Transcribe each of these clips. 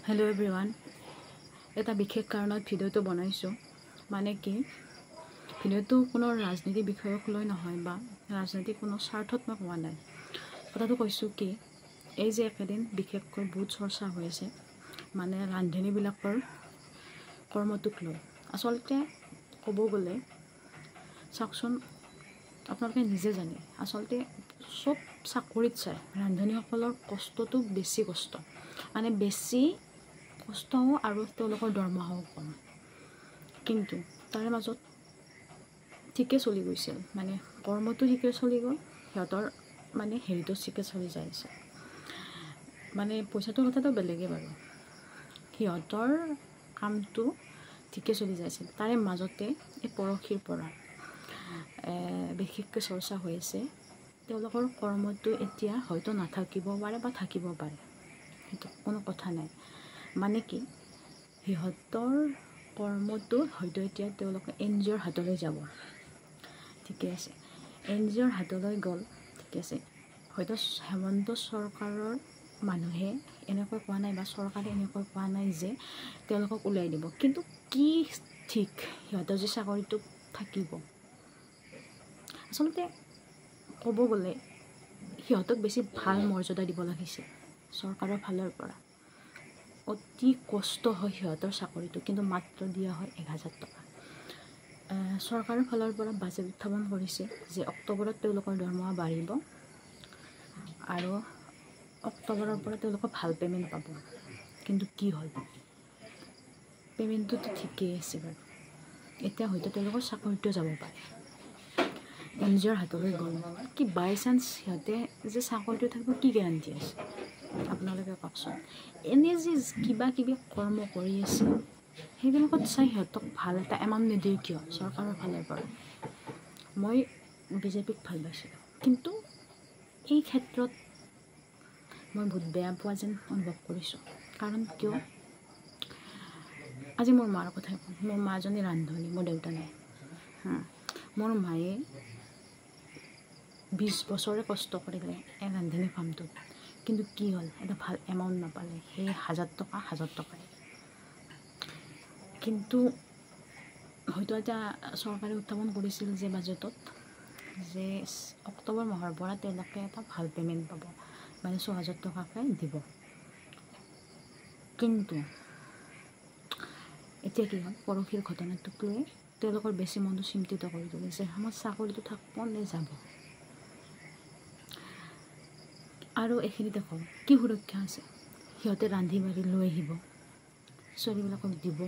Hello' everyone, এটা বিশেষ কাৰণত ভিডিঅ'টো বনাইছোঁ। মানে কি, ভিডিঅ'টো কোনো ৰাজনীতি বিষয়ক লৈ নহয় বা ৰাজনীতিক কোনো স্বাৰ্থত মই কোৱা নাই। কথাটো কৈছোঁ কি, এই যে একেদিন বিশেষকৈ বহুত চৰ্চা হৈ আছে মানে ৰান্ধনীবিলাকৰ কৰ্মটোক লৈ। আচলতে ক'ব গ'লে চাওকচোন, আপোনালোকে নিজে জানে আচলতে চব চাকৰিত চাই ৰান্ধনীসকলৰ কষ্টটো বেছি কষ্ট, মানে বেছি কষ্টও আৰু তেওঁলোকৰ দৰমহাও কম। কিন্তু তাৰে মাজত ঠিকে চলি গৈছিল, মানে কৰ্মটো ঠিকে চলি গ'ল, সিহঁতৰ মানে হেৰিটো ঠিকে চলি যাই আছে। মানে পইচাটোৰ কথাটো বেলেগে বাৰু, সিহঁতৰ কামটো ঠিকে চলি যাইছিল। তাৰে মাজতে এই পৰহিৰ পৰা বিশেষকৈ চৰ্চা হৈ আছে তেওঁলোকৰ কৰ্মটো এতিয়া হয়তো নাথাকিব পাৰে বা থাকিব পাৰে, সেইটো কোনো কথা নাই। মানে কি, সিহঁতৰ কৰ্মটো হয়তো এতিয়া তেওঁলোকে NGOৰ হাতলৈ যাব, ঠিকে আছে। NGOৰ হাতলৈ গ'ল, ঠিকে আছে। হয়তো হেমন্ত চৰকাৰৰ মানুহে এনেকৈ কোৱা নাই বা চৰকাৰে এনেকৈ কোৱা নাই যে তেওঁলোকক ওলাই দিব, কিন্তু কি ঠিক সিহঁতৰ যে চাকৰিটো থাকিব। আচলতে ক'ব গ'লে সিহঁতক বেছি ভাল মৰ্যাদা দিব লাগিছিল চৰকাৰৰ ফালৰ পৰা। অতি কষ্ট হয় সিহঁতৰ চাকৰিটো, কিন্তু মাত্ৰ দিয়া হয় 1000 টকা। চৰকাৰৰ ফালৰ পৰা বাজেট উত্থাপন কৰিছে যে অক্টোবৰত তেওঁলোকৰ দৰমহা বাঢ়িব আৰু অক্টোবৰৰ পৰা তেওঁলোকে ভাল পে'মেণ্ট পাব। কিন্তু কি হ'ল, পে'মেণ্টটোতো ঠিকেই আছে বাৰু, এতিয়া হয়তো তেওঁলোকৰ চাকৰিটো যাব পাৰে। NGOৰ হাতলৈ গ'ল, কি বাই চান্স সিহঁতে যে চাকৰিটো থাকিব কি গেৰাণ্টি আছে আপোনালোকে কওকচোন। এনে যে কিবা কিবি কৰ্ম কৰি আছে সেইবিলাকত চাই সিহঁতক ভাল এটা এমাউণ্ট নিদিয়ে কিয় চৰকাৰৰ ফালৰ পৰা। মই BJPক ভাল পাইছিলোঁ, কিন্তু এই ক্ষেত্ৰত মই বহুত বেয়া পোৱা যেন অনুভৱ কৰিছোঁ। কাৰণ কিয়, আজি মোৰ মাৰ কথাই কওঁ। মোৰ মাজনী ৰান্ধনী, মোৰ দেউতা নাই। মোৰ মায়ে 20 বছৰে কষ্ট কৰিলে এই ৰান্ধনী কামটোত, কিন্তু কি হ'ল, এটা ভাল এমাউণ্ট নাপালে, সেই 1000 টকাই। কিন্তু হয়তো এটা চৰকাৰে উত্থাপন কৰিছিল যে বাজেটত যে অক্টোবৰ মাহৰ পৰা তেওঁলোকে এটা ভাল পে'মেণ্ট পাব, মানে 6000 টকাকৈ দিব। কিন্তু এতিয়া কি হ'ল, পৰহিৰ ঘটনাটোক লৈ তেওঁলোকৰ বেছি মনটো চিন্তিত কৰি তুলিছে, আমাৰ চাকৰিটো থাকিব নে যাব। আৰু এইখিনি দেখোন কি সুৰক্ষা আছে, সিহঁতে ৰান্ধি বাঢ়ি লৈ আহিব, ছোৱালীবিলাকক দিব,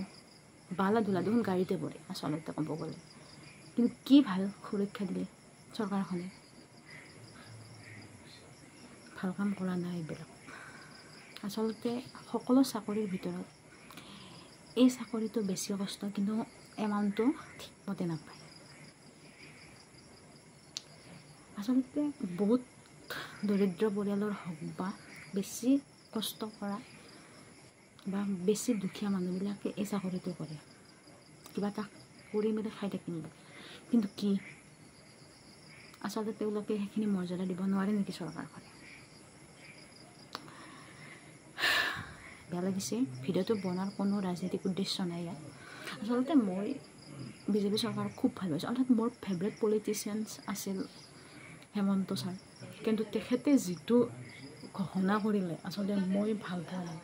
বালা ধূলা দেখোন গাড়ীতে পৰে আচলতে ক'ব গ'লে। কিন্তু কি ভাল সুৰক্ষা দিলে চৰকাৰখনে, ভাল কাম কৰা নাই এইবিলাক। আচলতে সকলো চাকৰিৰ ভিতৰত এই চাকৰিটো বেছি কষ্ট, কিন্তু এমাউণ্টটো ঠিকমতে নাপায়। আচলতে বহুত দৰিদ্ৰ পৰিয়ালৰ হওক বা বেছি কষ্ট কৰা বা বেছি দুখীয়া মানুহবিলাকে এই চাকৰিটো কৰে, কিবা এটা কৰি মেলি খাই থাকিম বুলি। কিন্তু কি আচলতে তেওঁলোকে সেইখিনি মৰ্যাদা দিব নোৱাৰে নেকি চৰকাৰখনে। বেয়া লাগিছে। ভিডিঅ'টো বনোৱাৰ কোনো ৰাজনৈতিক উদ্দেশ্য নাই ইয়াত। আচলতে মই BJP চৰকাৰক খুব ভাল পাইছোঁ। অৰ্থাৎ মোৰ ফেভৰেট পলিটিচিয়ানছ আছিল হেমন্ত ছাৰ, কিন্তু তেখেতে যিটো ঘোষণা কৰিলে আচলতে মই ভাল পোৱা নাই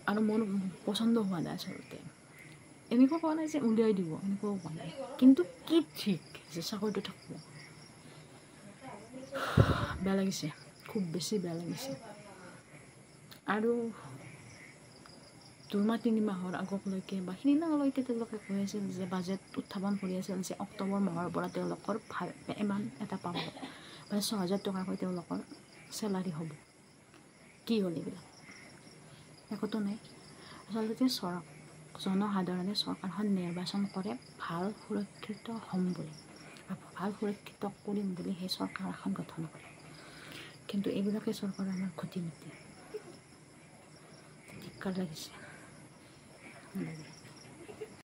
আৰু মোৰ পচন্দ হোৱা নাই। আচলতে এনেকুৱা কোৱা নাই যে উলিয়াই দিব, এনেকুৱাও কোৱা নাই, কিন্তু কি ঠিক যে চাকৰিটো থাকিব। বেয়া লাগিছে, খুব বেছি বেয়া লাগিছে। আৰু 2 মাহ 3 মাহৰ আগলৈকে বা সিদিনালৈকে তেওঁলোকে কৈ আছিল যে বাজেট উত্থাপন কৰি আছিল যে অক্টোবৰ মাহৰ পৰা তেওঁলোকৰ ভাল এমাউণ্ট এটা পাব, মানে 6000 টকাকৈ তেওঁলোকৰ চেলাৰী হ'ব। কি হ'ল এইবিলাক, একোতো নাই। আচলতে জনসাধাৰণে চৰকাৰখন নিৰ্বাচন কৰে ভাল সুৰক্ষিত হ'ম বুলি, ভাল সুৰক্ষিত কৰিম বুলি সেই চৰকাৰ এখন গঠন কৰে, কিন্তু এইবিলাকে চৰকাৰ আমাৰ ক্ষতি নিদিয়ে। ধিক্কাৰ লাগিছে।